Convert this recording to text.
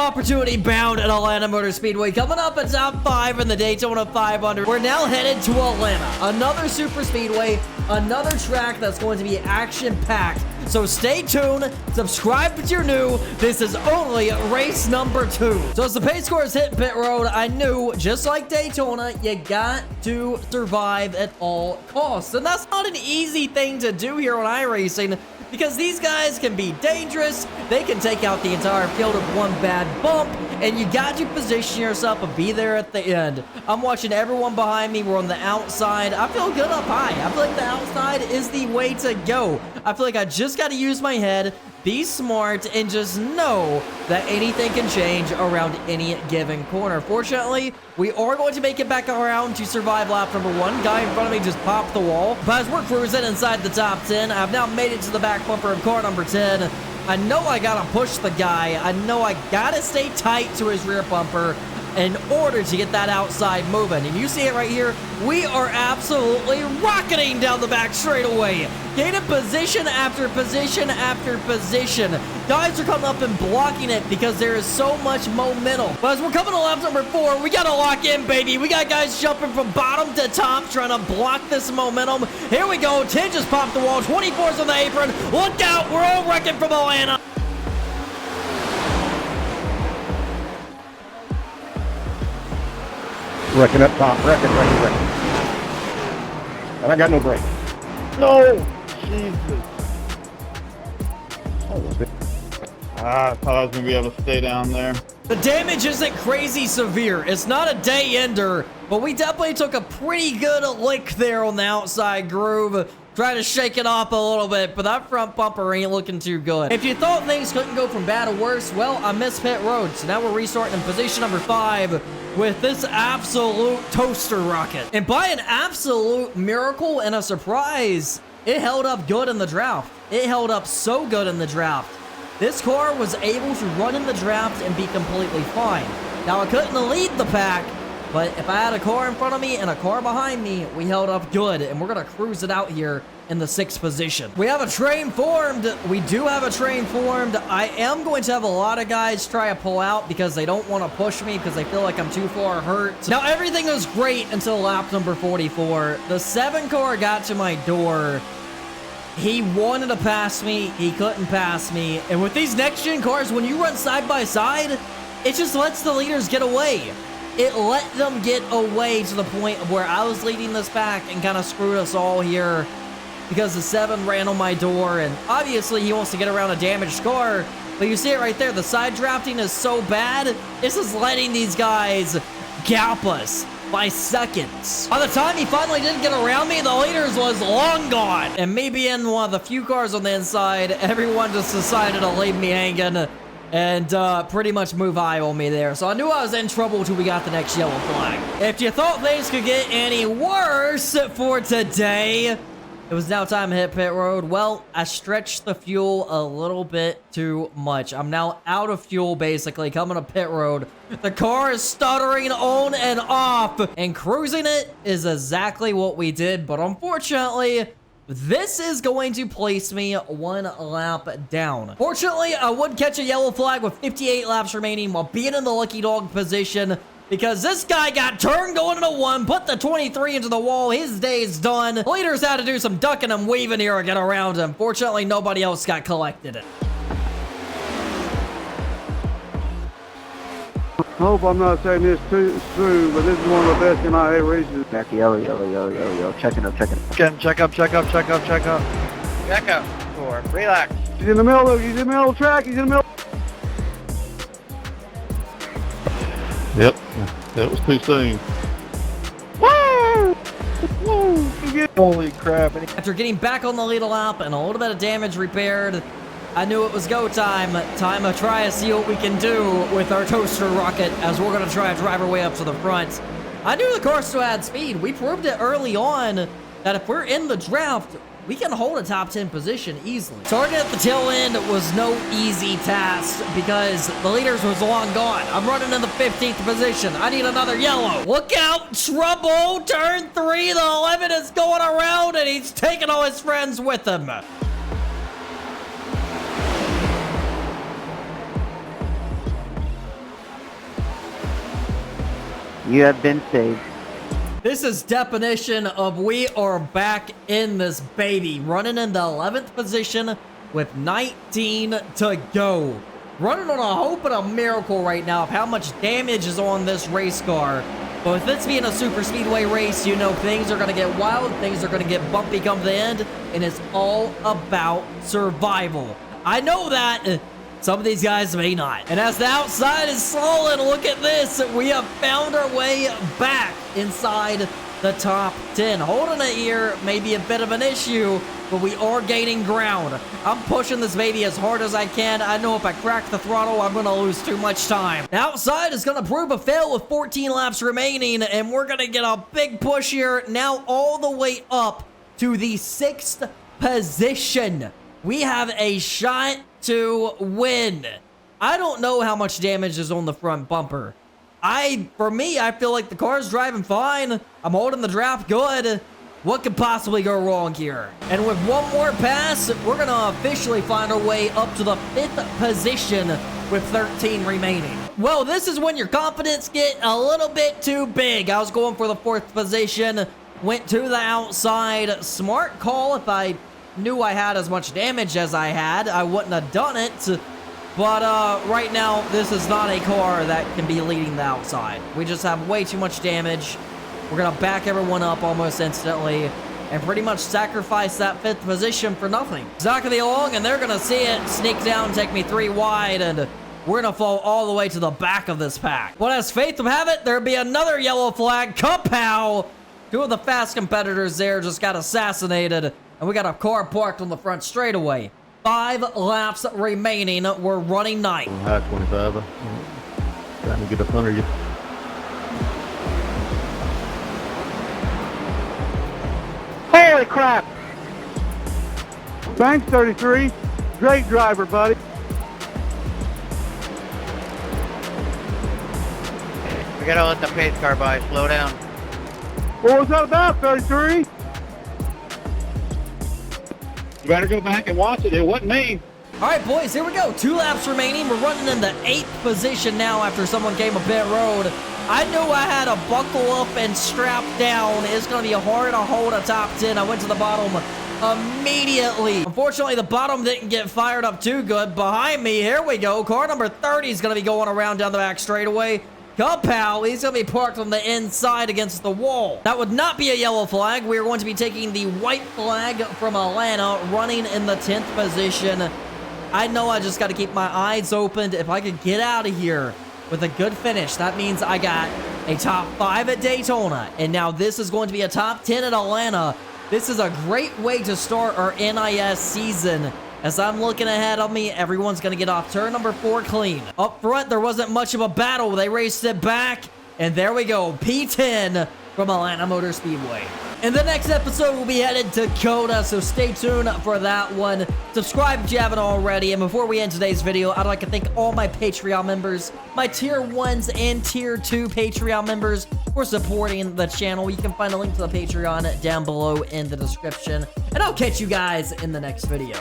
opportunity bound at Atlanta Motor Speedway. Coming up at top 5 in the Daytona 500. We're now headed to Atlanta. Another super speedway, another track that's going to be action-packed. So stay tuned, subscribe if you're new. This is only race number 2. So as the pace cars hit pit road, I knew, just like Daytona, you got to survive at all costs. And that's not an easy thing to do here on iRacing, because these guys can be dangerous. They can take out the entire field with one bad bump, and you got to position yourself and be there at the end. I'm watching everyone behind me. We're on the outside. I feel good up high. I feel like the outside is the way to go. I feel like I just got to use my head, be smart, and just know that anything can change around any given corner. Fortunately, we are going to make it back around to survive lap number 1. Guy in front of me just popped the wall. But as we're cruising inside the top 10, I've now made it to the back bumper of car number 10. I know I gotta push the guy. I know I gotta stay tight to his rear bumper in order to get that outside moving. And you see it right here. We are absolutely rocketing down the back straightaway. Gaining position after position after position. Guys are coming up and blocking it because there is so much momentum. But as we're coming to lap number 4, we gotta lock in, baby. We got guys jumping from bottom to top trying to block this momentum. Here we go. 10 just popped the wall. 24's on the apron. Look out. We're all wrecking from Atlanta. Wrecking up top, wrecking. And I got no brake. No! Jesus. I thought I was going to be able to stay down there. The damage isn't crazy severe. It's not a day ender, but we definitely took a pretty good lick there on the outside groove. Try to shake it off a little bit, but that front bumper ain't looking too good. If you thought things couldn't go from bad to worse, well, I missed pit road. So now we're restarting in position number 5 with this absolute toaster rocket. And by an absolute miracle and a surprise, it held up good in the draft. It held up so good in the draft. This car was able to run in the draft and be completely fine. Now, I couldn't lead the pack, but if I had a car in front of me and a car behind me, we held up good, and we're going to cruise it out here in the 6th position. We have a train formed. We do have a train formed. I am going to have a lot of guys try to pull out because they don't want to push me because they feel like I'm too far hurt. Now, everything was great until lap number 44. The 7 car got to my door. He wanted to pass me. He couldn't pass me. And with these next-gen cars, when you run side by side, it just lets the leaders get away. It let them get away to the point where I was leading this pack and kind of screwed us all here because the 7 ran on my door, and obviously he wants to get around a damaged car, but you see it right there. The side drafting is so bad, this is letting these guys gap us by seconds. By the time he finally did get around me, the leaders was long gone. And maybe in one of the few cars on the inside, everyone just decided to leave me hanging and pretty much move high on me there. So I knew I was in trouble until we got the next yellow flag. If you thought things could get any worse for today, it was now time to hit pit road. Well, I stretched the fuel a little bit too much. I'm now out of fuel, basically, coming to pit road. The car is stuttering on and off, and cruising it is exactly what we did. But unfortunately, this is going to place me 1 lap down. Fortunately, I would catch a yellow flag with 58 laps remaining while being in the lucky dog position, because this guy got turned going into 1, put the 23 into the wall. His day is done. Leaders had to do some ducking and weaving here to get around him. Fortunately, nobody else got collected. I hope I'm not saying this too soon, but this is one of the best in our races. Back yo. Checking up. Check up. Check up. Four. Relax. He's in the middle of the track. He's in the middle. Yep. That was too soon. Woo! Holy crap. After getting back on the lead lap and a little bit of damage repaired, I knew it was go time. Time to try to see what we can do with our toaster rocket as we're going to try to drive our way up to the front. I knew the car still had speed. We proved it early on that if we're in the draft, we can hold a top 10 position easily. Starting at the tail end was no easy task because the leaders was long gone. I'm running in the 15th position. I need another yellow. Look out, trouble. Turn 3. The 11 is going around and he's taking all his friends with him. You have been saved. This is definition of we are back in this baby. Running in the 11th position with 19 to go. Running on a hope and a miracle right now of how much damage is on this race car. But with this being a super speedway race, you know things are going to get wild, things are going to get bumpy come the end, and it's all about survival. I know that. Some of these guys may not. And as the outside is solid, look at this. We have found our way back inside the top 10. Holding it here may be a bit of an issue, but we are gaining ground. I'm pushing this baby as hard as I can. I know if I crack the throttle, I'm going to lose too much time. The outside is going to prove a fail with 14 laps remaining, and we're going to get a big push here. Now all the way up to the 6th position. We have a shot to win. I don't know how much damage is on the front bumper. For me, I feel like the car's driving fine. I'm holding the draft good. What could possibly go wrong here? And with one more pass, we're going to officially find our way up to the 5th position with 13 remaining. Well, this is when your confidence get a little bit too big. I was going for the 4th position, went to the outside. Smart call. If I knew I had as much damage as I had, I wouldn't have done it. But right now, this is not a car that can be leading the outside. We just have way too much damage. We're going to back everyone up almost instantly and pretty much sacrifice that 5th position for nothing. Exactly along, and they're going to see it sneak down, take me 3 wide, and we're going to fall all the way to the back of this pack. But as fate would have it, there'll be another yellow flag. Kapow! 2 of the fast competitors there just got assassinated, and we got a car parked on the front straightaway. 5 laps remaining. We're running 9. High 25. Trying to get up under you. Holy crap! Thanks, 33. Great driver, buddy. We gotta let the pace car by. Slow down. What was that about, 33? You better go back and watch it. It wasn't me. All right, boys, here we go. 2 laps remaining. We're running in the 8th position now after someone came a pit road. I knew I had to buckle up and strap down. It's going to be hard to hold a top 10. I went to the bottom immediately. Unfortunately, the bottom didn't get fired up too good. Behind me, here we go. Car number 30 is going to be going around down the back straightaway. Kapow, he's going to be parked on the inside against the wall. That would not be a yellow flag. We are going to be taking the white flag from Atlanta, running in the 10th position. I know I just got to keep my eyes open. If I could get out of here with a good finish, that means I got a top 5 at Daytona. And now this is going to be a top 10 at Atlanta. This is a great way to start our NiS season. As I'm looking ahead of me, everyone's going to get off turn number 4 clean. Up front, there wasn't much of a battle. They raced it back, and there we go. P10 from Atlanta Motor Speedway. In the next episode, we'll be headed to Coda, so stay tuned for that one. Subscribe if you haven't already, and before we end today's video, I'd like to thank all my Patreon members, my Tier 1s and Tier 2 Patreon members for supporting the channel. You can find a link to the Patreon down below in the description, and I'll catch you guys in the next video.